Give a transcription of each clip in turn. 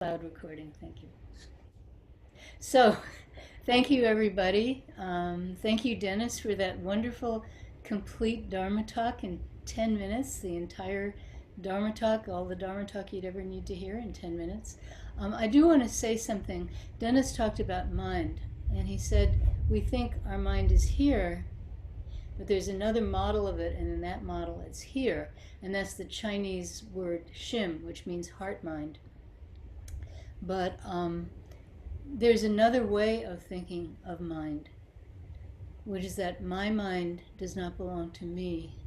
Cloud recording, thank you. So, thank you everybody. Thank you, Dennis, for that wonderful, complete Dharma talk in 10 minutes, the entire Dharma talk, all the Dharma talk you'd ever need to hear in 10 minutes. I do want to say something. Dennis talked about mind, and he said, we think our mind is here, but there's another model of it, and in that model it's here, and that's the Chinese word shim, which means heart mind. But there's another way of thinking of mind, which is that my mind does not belong to me,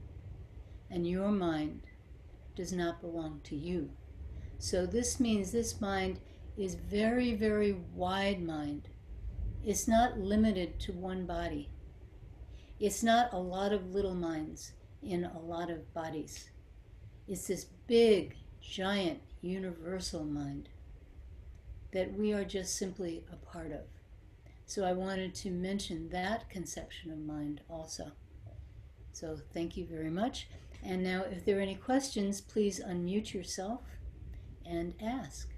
and your mind does not belong to you. So this means this mind is very, very wide mind. It's not limited to one body. It's not a lot of little minds in a lot of bodies. It's this big, giant, universal mind that we are just simply a part of. So I wanted to mention that conception of mind also. So thank you very much. And now if there are any questions, please unmute yourself and ask.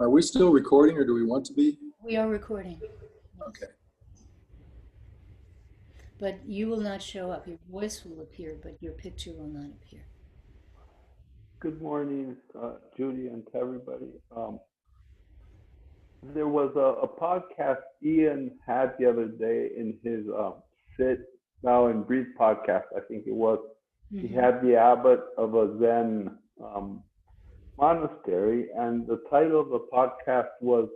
Are we still recording, or do we want to be? We are recording. Okay. But you will not show up. Your voice will appear, but your picture will not appear. Good morning, Judy, and to everybody. There was a podcast Ian had the other day in his Sit, Bow, and Breathe podcast, I think it was. He had the abbot of a Zen monastery, and the title of the podcast was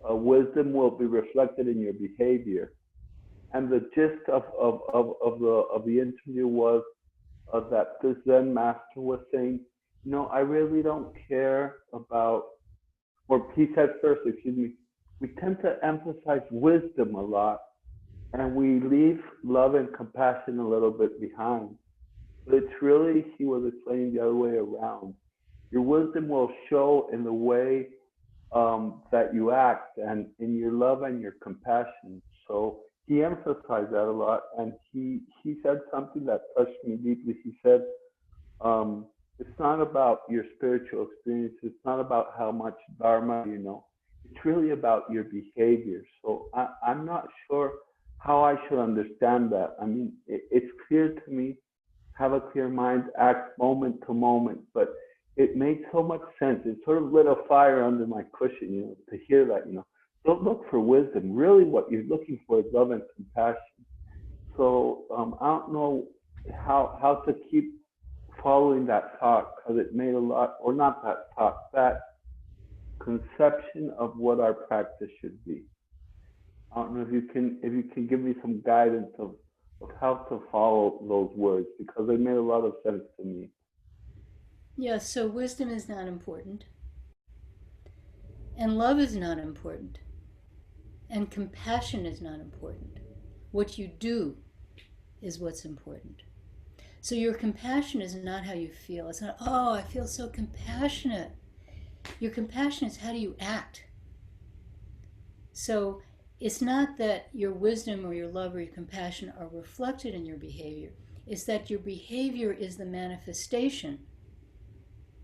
Wisdom Will Be Reflected in Your Behavior. And the gist of the interview was that this Zen master was saying, you know, I really don't care about, or he said first, excuse me, we tend to emphasize wisdom a lot, and we leave love and compassion a little bit behind. But it's really, he was explaining the other way around. Your wisdom will show in the way that you act and in your love and your compassion. So he emphasized that a lot, and he said something that touched me deeply. He said, it's not about your spiritual experience. It's not about how much Dharma you know. It's really about your behavior. So I'm not sure how I should understand that. I mean, it's clear to me, have a clear mind, act moment to moment, but it made so much sense. It sort of lit a fire under my cushion, you know, to hear that, you know. Don't look for wisdom. Really what you're looking for is love and compassion. So I don't know how to keep following that thought, because it made a lot, or not that thought, that conception of what our practice should be. I don't know if you can give me some guidance of how to follow those words, because they made a lot of sense to me. Yeah, so wisdom is not important. And love is not important. And compassion is not important. What you do is what's important. So your compassion is not how you feel. It's not, oh, I feel so compassionate. Your compassion is how do you act. So it's not that your wisdom or your love or your compassion are reflected in your behavior. It's that your behavior is the manifestation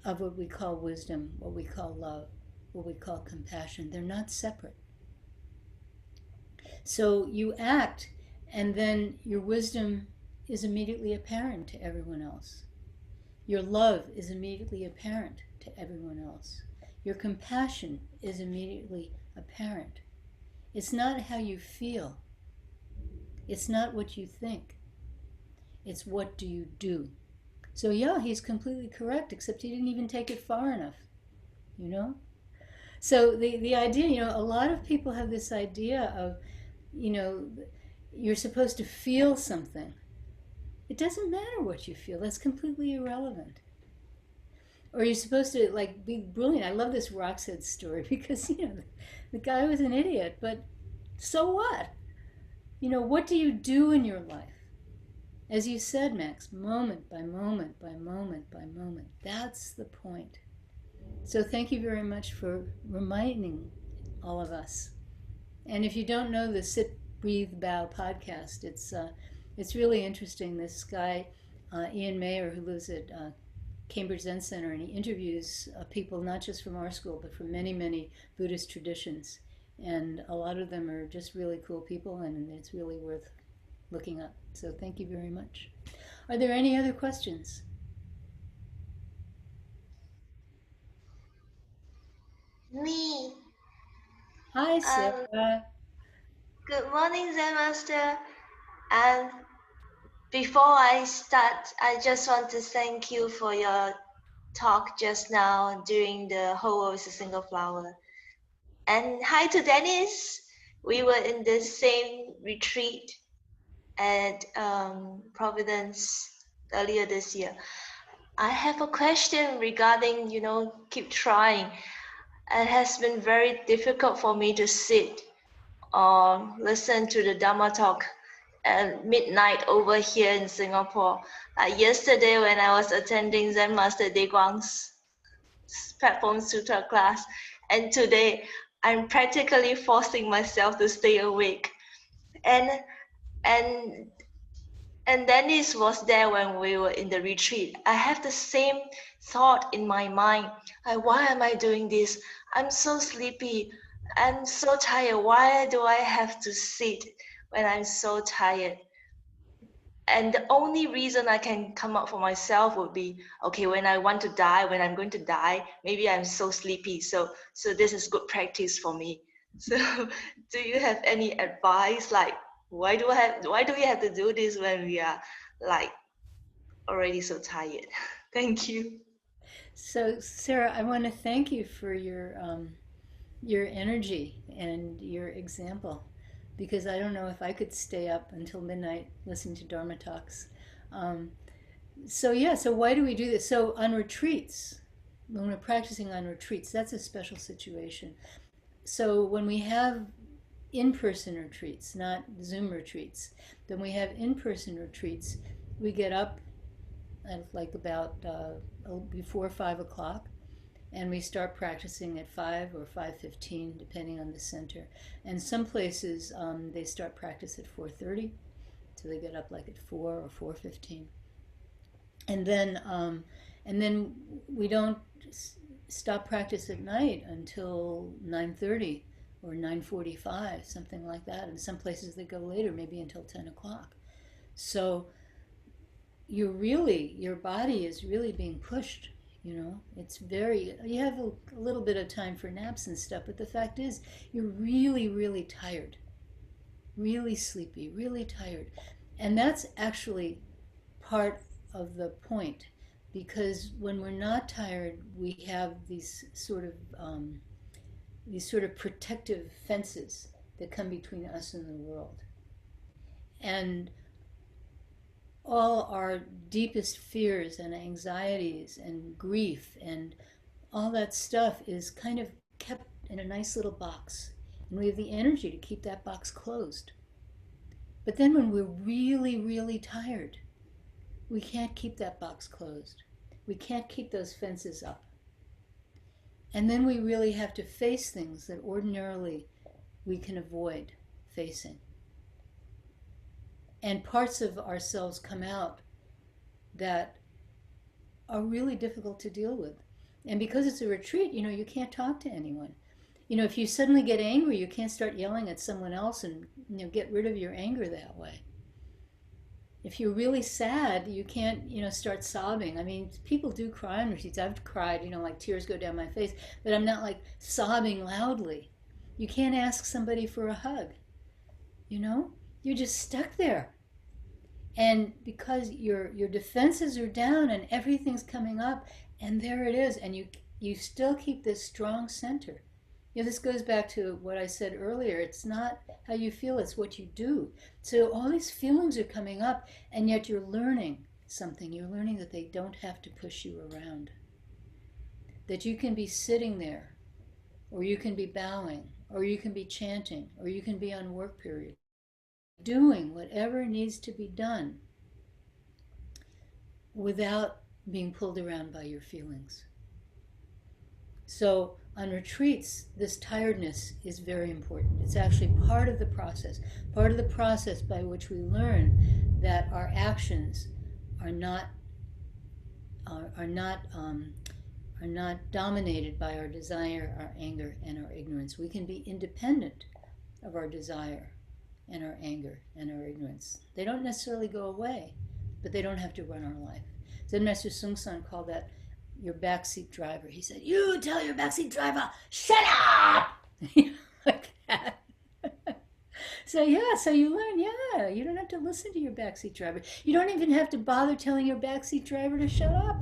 of what we call wisdom, what we call love, what we call compassion. They're not separate. So you act, and then your wisdom is immediately apparent to everyone else. Your love is immediately apparent to everyone else. Your compassion is immediately apparent. It's not how you feel. It's not what you think. It's what do you do. So yeah, he's completely correct, except he didn't even take it far enough, you know? So the idea, you know, a lot of people have this idea of, you know, you're supposed to feel something. It doesn't matter what you feel. That's completely irrelevant. Or you're supposed to, like, be brilliant. I love this Roxette story because, you know, the guy was an idiot, but so what? You know, what do you do in your life? As you said, Max, moment by moment by moment by moment. That's the point. So thank you very much for reminding all of us And if you don't know the Sit, Breathe, Bow podcast, it's really interesting. This guy, Ian Mayer, who lives at Cambridge Zen Center, and he interviews people not just from our school, but from many, many Buddhist traditions. And a lot of them are just really cool people, and it's really worth looking up. So thank you very much. Are there any other questions? Me. Hi, Um, Sarah. Good morning, Zen Master. And before I start, I just want to thank you for your talk just now during the whole world is a single flower. And hi to Dennis. We were in the same retreat at Providence earlier this year. I have a question regarding, keep trying. It has been very difficult for me to sit or listen to the Dharma talk at midnight over here in Singapore. Like yesterday when I was attending Zen Master Guang's platform sutra class, and today I'm practically forcing myself to stay awake. And and and Dennis was there when we were in the retreat. I have the same thought in my mind. Like, why am I doing this? I'm so sleepy. I'm so tired. Why do I have to sit when I'm so tired? And the only reason I can come up for myself would be, okay, when I want to die, when I'm going to die, maybe I'm so sleepy. So this is good practice for me. So do you have any advice? Like, why do we have to do this when we are like already so tired? Thank you. So, Sarah, I want to thank you for your energy and your example, because I don't know if I could stay up until midnight listening to Dharma talks. Um, so why do we do this? So on retreats, when we're practicing on retreats, that's a special situation. So when we have in-person retreats, not Zoom retreats, then we have in-person retreats. We get up at like about before 5 o'clock, and we start practicing at 5 or 5:15 depending on the center. And some places they start practice at 4:30, so they get up like at 4 or 4:15. And then we don't stop practice at night until 9:30 or 9:45, something like that. And some places they go later, maybe until 10 o'clock. So your body is really being pushed. It's very, you have a little bit of time for naps and stuff, but the fact is you're really, really tired, really sleepy, really tired. And that's actually part of the point, because when we're not tired, we have these sort of protective fences that come between us and the world. And all our deepest fears and anxieties and grief and all that stuff is kind of kept in a nice little box. And we have the energy to keep that box closed. But then when we're really, really tired, we can't keep that box closed. We can't keep those fences up. And then we really have to face things that ordinarily we can avoid facing. And parts of ourselves come out that are really difficult to deal with. And because it's a retreat, you can't talk to anyone. If you suddenly get angry, you can't start yelling at someone else and get rid of your anger that way. If you're really sad, you can't, start sobbing. I mean, people do cry on retreats. I've cried, like tears go down my face, but I'm not like sobbing loudly. You can't ask somebody for a hug. You're just stuck there. And because your defenses are down and everything's coming up, and there it is, and you still keep this strong center. This goes back to what I said earlier. It's not how you feel, it's what you do. So all these feelings are coming up, and yet you're learning something. You're learning that they don't have to push you around. That you can be sitting there, or you can be bowing, or you can be chanting, or you can be on work period, doing whatever needs to be done without being pulled around by your feelings. So on retreats, this tiredness is very important. It's actually part of the process by which we learn that our actions are not dominated by our desire, our anger, and our ignorance. We can be independent of our desire and our anger and our ignorance. They don't necessarily go away, but they don't have to run our life. Zen Master Sung San called that your backseat driver. He said, "You tell your backseat driver, shut up!" Like that. So you learn, you don't have to listen to your backseat driver. You don't even have to bother telling your backseat driver to shut up.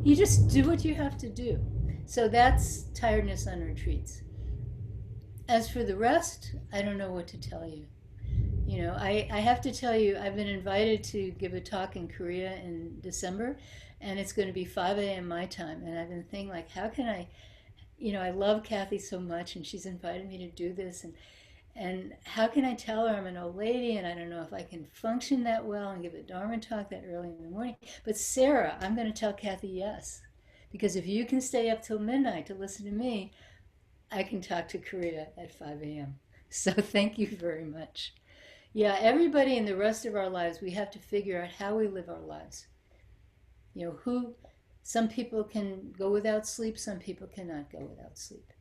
You just do what you have to do. So that's tiredness on retreats. As for the rest, I don't know what to tell you. I have to tell you, I've been invited to give a talk in Korea in December, and it's going to be 5 a.m. my time. And I've been thinking, like, how can I love Kathy so much, and she's invited me to do this, and how can I tell her I'm an old lady, and I don't know if I can function that well and give a Dharma talk that early in the morning. But Sarah, I'm going to tell Kathy yes, because if you can stay up till midnight to listen to me, I can talk to Korea at 5 a.m. So thank you very much. Yeah, everybody in the rest of our lives, we have to figure out how we live our lives. Some people can go without sleep, some people cannot go without sleep.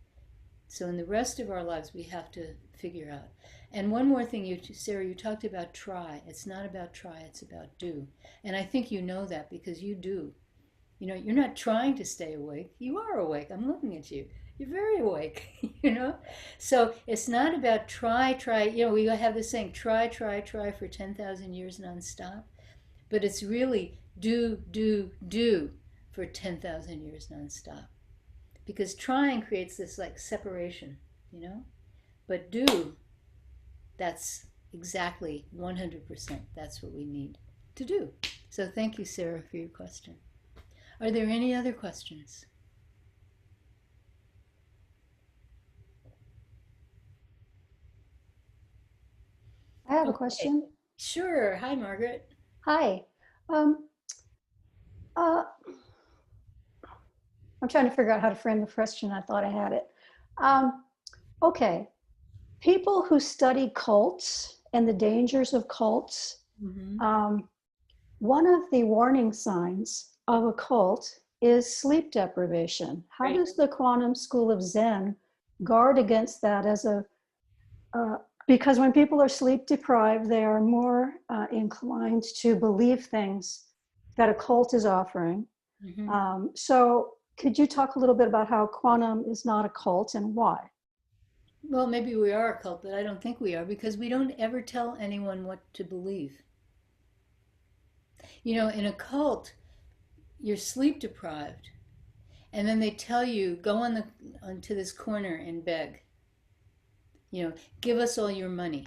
So in the rest of our lives, we have to figure out. And one more thing, Sarah, you talked about try. It's not about try, it's about do. And I think you know that because you do. You're not trying to stay awake. You are awake. I'm looking at you. You're very awake, So it's not about try. We have this saying, try for 10,000 years nonstop. But it's really do for 10,000 years nonstop. Because trying creates this like separation, But do, that's exactly 100%. That's what we need to do. So thank you, Sarah, for your question. Are there any other questions? I have a question. Sure. Hi, Margaret. Hi. I'm trying to figure out how to frame the question. I thought I had it. Okay. People who study cults and the dangers of cults, one of the warning signs of a cult is sleep deprivation. How does the Quantum School of Zen guard against that because when people are sleep deprived, they are more inclined to believe things that a cult is offering. So could you talk a little bit about how quantum is not a cult and why? Well, maybe we are a cult, but I don't think we are because we don't ever tell anyone what to believe. In a cult, you're sleep deprived, and then they tell you, go onto this corner and beg. Give us all your money.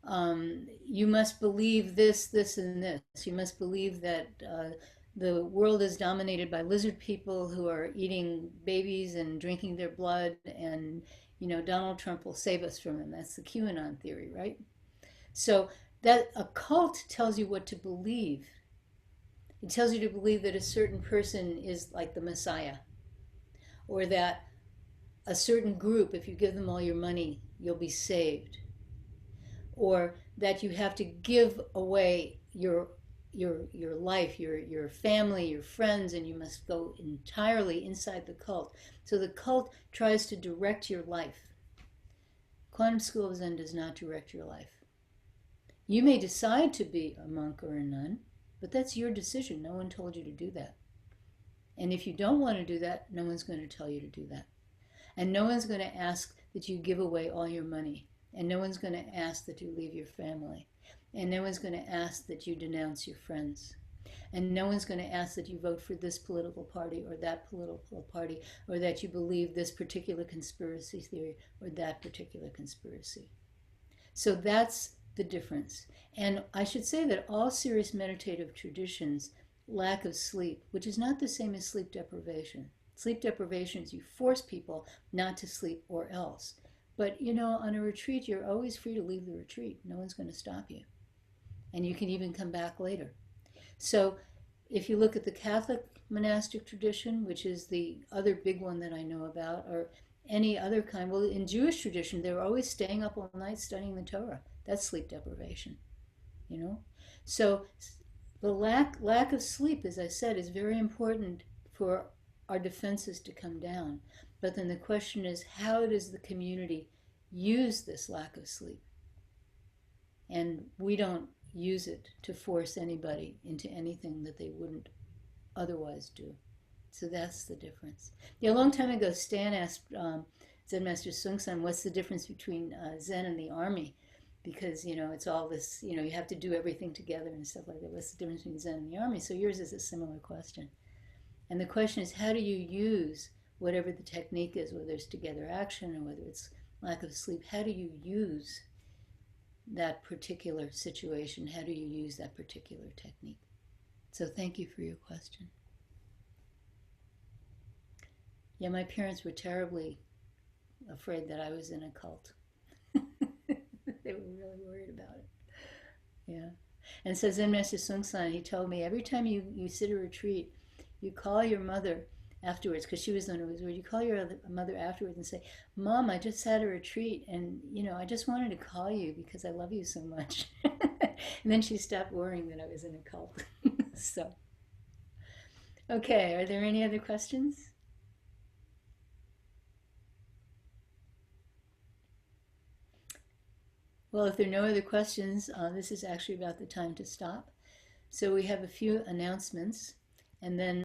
You must believe this, and this. You must believe that the world is dominated by lizard people who are eating babies and drinking their blood, and Donald Trump will save us from them. That's the QAnon theory, right? So that a cult tells you what to believe. It tells you to believe that a certain person is like the Messiah, or that a certain group, if you give them all your money, you'll be saved, or that you have to give away your life, your family, your friends, and you must go entirely inside the cult. So the cult tries to direct your life. Quantum School of Zen does not direct your life. You may decide to be a monk or a nun, but that's your decision. No one told you to do that. And if you don't want to do that, no one's going to tell you to do that. And no one's going to ask that you give away all your money. And no one's going to ask that you leave your family. And no one's going to ask that you denounce your friends. And no one's going to ask that you vote for this political party or that political party, or that you believe this particular conspiracy theory or that particular conspiracy. So that's the difference. And I should say that all serious meditative traditions lack of sleep, which is not the same as sleep deprivation. Sleep deprivation is you force people not to sleep or else. But on a retreat, you're always free to leave the retreat. No one's going to stop you. And you can even come back later. So if you look at the Catholic monastic tradition, which is the other big one that I know about, or any other kind, well, in Jewish tradition, they were always staying up all night studying the Torah. That's sleep deprivation, you know? So the lack of sleep, as I said, is very important for our defenses to come down. But then the question is, how does the community use this lack of sleep? And we don't use it to force anybody into anything that they wouldn't otherwise do. So that's the difference. Yeah, a long time ago, Stan asked Zen Master Sung-san, what's the difference between Zen and the army? Because, you know, it's all this, you know, you have to do everything together and stuff like that. What's the difference between Zen and the army? So yours is a similar question. And the question is, how do you use whatever the technique is, whether it's together action or whether it's lack of sleep, how do you use that particular situation? How do you use that particular technique? So thank you for your question. Yeah, my parents were terribly afraid that I was in a cult. They were really worried about it. Yeah. And so Zen Master Sung-san, he told me, every time you sit a retreat, you call your mother afterwards, because she was the one who was worried. You call your mother afterwards and say, Mom, I just had a retreat, and, you know, I just wanted to call you because I love you so much. And then she stopped worrying that I was in a cult. So, okay, are there any other questions? Well, if there are no other questions, this is actually about the time to stop. So we have a few announcements, and then